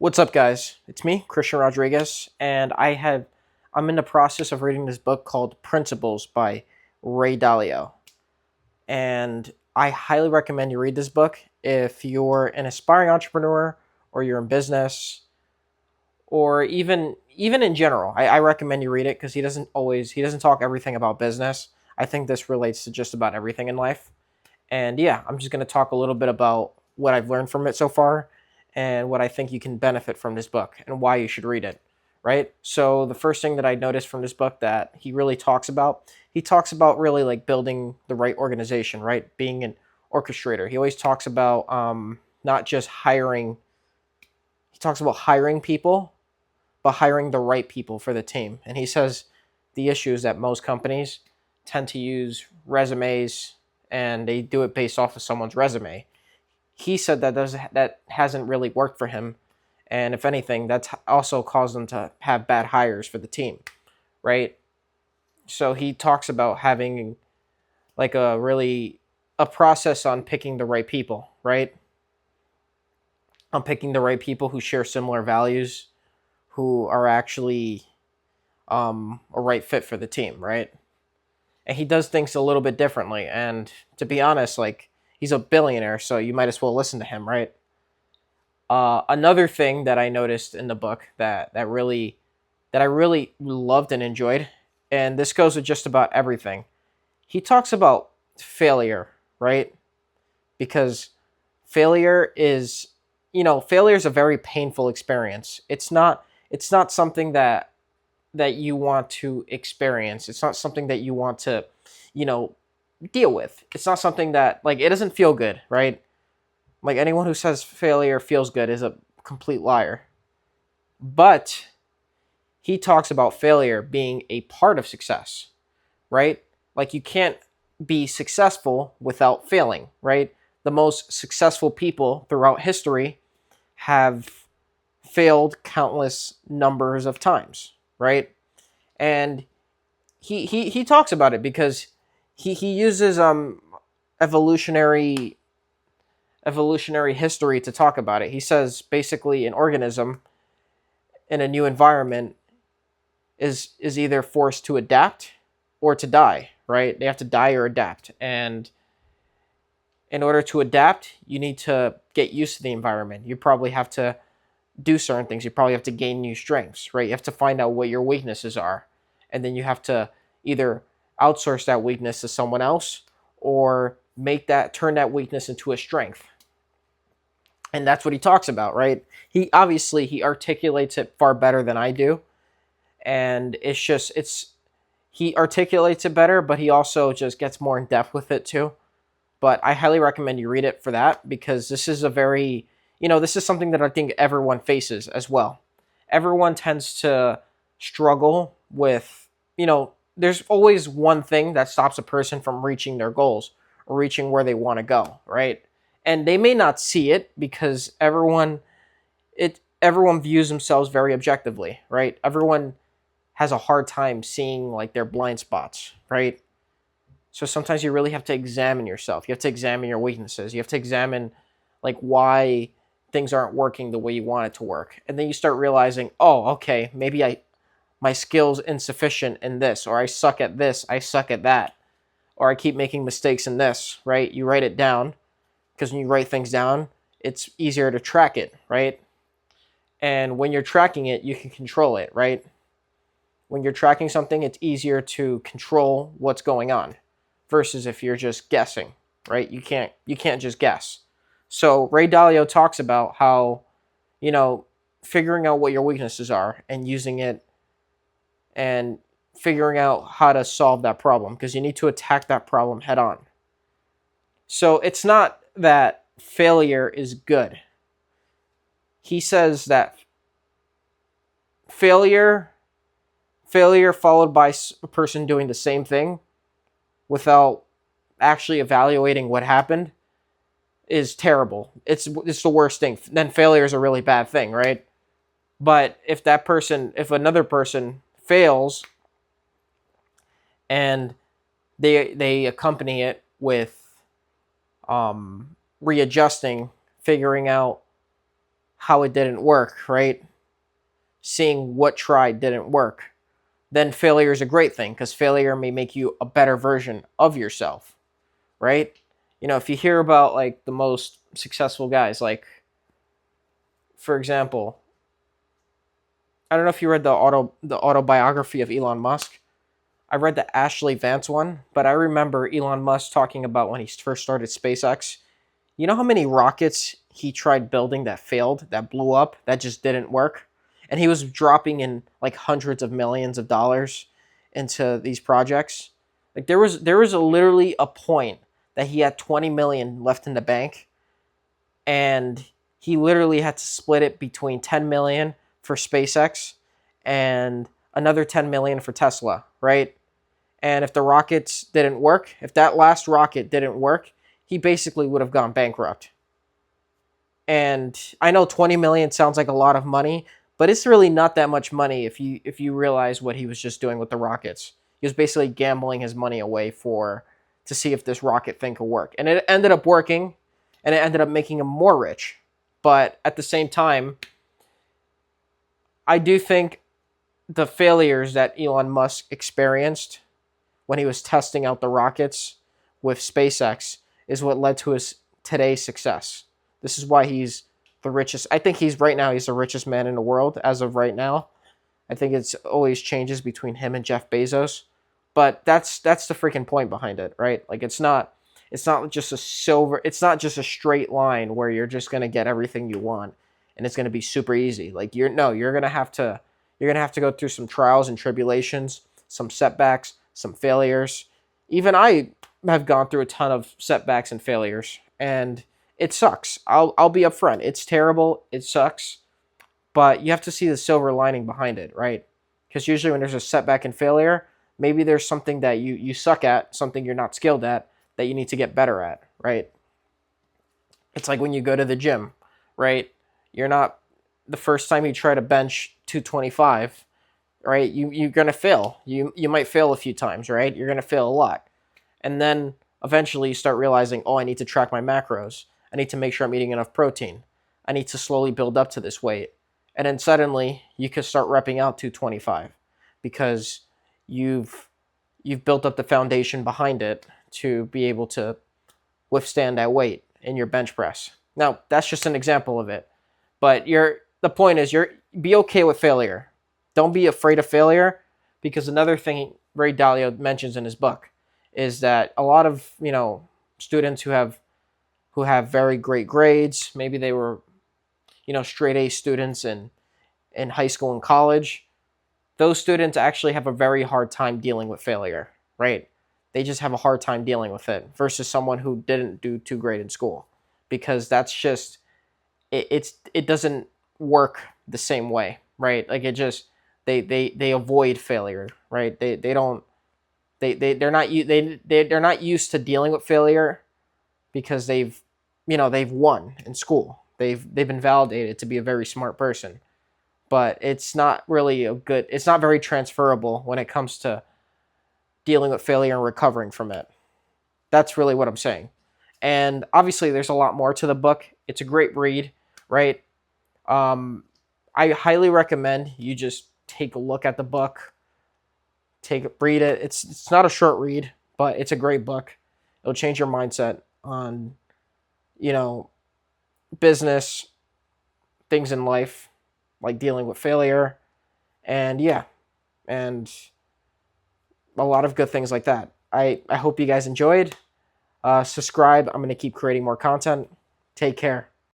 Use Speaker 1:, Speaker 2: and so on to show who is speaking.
Speaker 1: What's up, guys? It's me, Christian Rodriguez, and I'm in the process of reading this book called Principles by Ray Dalio. And I highly recommend you read this book if you're an aspiring entrepreneur or you're in business or even in general. I recommend you read it because he doesn't talk everything about business. I think this relates to just about everything in life. And yeah, I'm just going to talk a little bit about what I've learned from it so far and what I think you can benefit from this book and why you should read it. Right? So, the first thing that I noticed from this book that he talks about really like building the right organization, right? Being an orchestrator. He always talks about not just hiring, he talks about hiring people, but hiring the right people for the team. And he says the issue is that most companies tend to use resumes and they do it based off of someone's resume. He said that hasn't really worked for him, and if anything, that's also caused them to have bad hires for the team, right? So he talks about having like a process on picking the right people, right? On picking the right people who share similar values, who are actually a right fit for the team, right? And he does things a little bit differently. And to be honest, like he's a billionaire, so you might as well listen to him, right? Another thing that I noticed in the book that I really loved and enjoyed, and this goes with just about everything. He talks about failure, right? Because failure is, failure is a very painful experience. It's not something that you want to experience. It's not something that you want to, you know, deal with. It's not something that like it doesn't feel good, right? Like anyone who says failure feels good is a complete liar. But he talks about failure being a part of success, right? Like you can't be successful without failing, right? The most successful people throughout history have failed countless numbers of times, right? And he talks about it because he uses evolutionary evolutionary history to talk about it. He says basically an organism in a new environment is either forced to adapt or to die, right? They have to die or adapt. And in order to adapt, you need to get used to the environment. You probably have to do certain things. You probably have to gain new strengths, right? You have to find out what your weaknesses are. And then you have to either outsource that weakness to someone else or turn that weakness into a strength. And that's what he talks about, right? He articulates it far better than I do, and it's he articulates it better, but he also just gets more in depth with it too. But I highly recommend you read it for that because this is a very, this is something that I think everyone faces as well. Everyone tends to struggle with, there's always one thing that stops a person from reaching their goals or reaching where they want to go, right? And they may not see it because everyone views themselves very objectively, right? Everyone has a hard time seeing like their blind spots, right? So sometimes you really have to examine yourself. You have to examine your weaknesses. You have to examine like why things aren't working the way you want it to work. And then you start realizing, oh, okay, maybe my skills insufficient in this, or I suck at this, I suck at that, or I keep making mistakes in this, right? You write it down because when you write things down, it's easier to track it, right? And when you're tracking it, you can control it, right? When you're tracking something, it's easier to control what's going on versus if you're just guessing, right? You can't just guess. So Ray Dalio talks about how, you know, figuring out what your weaknesses are and using it and figuring out how to solve that problem because you need to attack that problem head on. So it's not that failure is good. He says that failure followed by a person doing the same thing without actually evaluating what happened is terrible. It's the worst thing. Then failure is a really bad thing, right? But if another person fails and they accompany it with readjusting, figuring out how it didn't work, right? Seeing what tried didn't work, then failure is a great thing because failure may make you a better version of yourself, right? If you hear about like the most successful guys, like for example, I don't know if you read the autobiography of Elon Musk. I read the Ashley Vance one, but I remember Elon Musk talking about when he first started SpaceX. You know how many rockets he tried building that failed, that blew up, that just didn't work? And he was dropping in like hundreds of millions of dollars into these projects. Like there was literally a point that he had 20 million left in the bank, and he literally had to split it between 10 million for SpaceX and another 10 million for Tesla, right? And if the rockets didn't work, if that last rocket didn't work, he basically would have gone bankrupt. And I know 20 million sounds like a lot of money, but it's really not that much money if you realize what he was just doing with the rockets. He was basically gambling his money away to see if this rocket thing could work. And it ended up working, and it ended up making him more rich. But at the same time, I do think the failures that Elon Musk experienced when he was testing out the rockets with SpaceX is what led to his today's success. This is why he's the richest. I think he's the richest man in the world as of right now. I think it's always changes between him and Jeff Bezos, but that's the freaking point behind it, right? Like it's not just a straight line where you're just going to get everything you want and it's going to be super easy. Like you're going to have to go through some trials and tribulations, some setbacks, some failures. Even I have gone through a ton of setbacks and failures, and it sucks. I'll be upfront. It's terrible. It sucks, but you have to see the silver lining behind it, right? Because usually when there's a setback and failure, maybe there's something that you suck at, something you're not skilled at, that you need to get better at, right? It's like when you go to the gym, right? You're not the first time you try to bench 225, right? You're gonna fail. You might fail a few times, right? You're gonna fail a lot, and then eventually you start realizing, oh, I need to track my macros. I need to make sure I'm eating enough protein. I need to slowly build up to this weight, and then suddenly you can start repping out 225 because you've built up the foundation behind it to be able to withstand that weight in your bench press. Now that's just an example of it, but the point is be okay with failure. Don't be afraid of failure, because another thing Ray Dalio mentions in his book is that a lot of students who have very great grades, maybe they were straight A students in high school and college, those students actually have a very hard time dealing with failure, right? They just have a hard time dealing with it versus someone who didn't do too great in school, because that's just it doesn't work the same way, right? Like it just they avoid failure, right? They're not used to dealing with failure because they've won in school. They've been validated to be a very smart person, but it's not very transferable when it comes to dealing with failure and recovering from it. That's really what I'm saying. And obviously there's a lot more to the book. It's a great read, right? I highly recommend you just take a look at the book, read it. It's not a short read, but it's a great book. It'll change your mindset on, business, things in life, like dealing with failure, and yeah, and a lot of good things like that. I hope you guys enjoyed. Subscribe. I'm going to keep creating more content. Take care.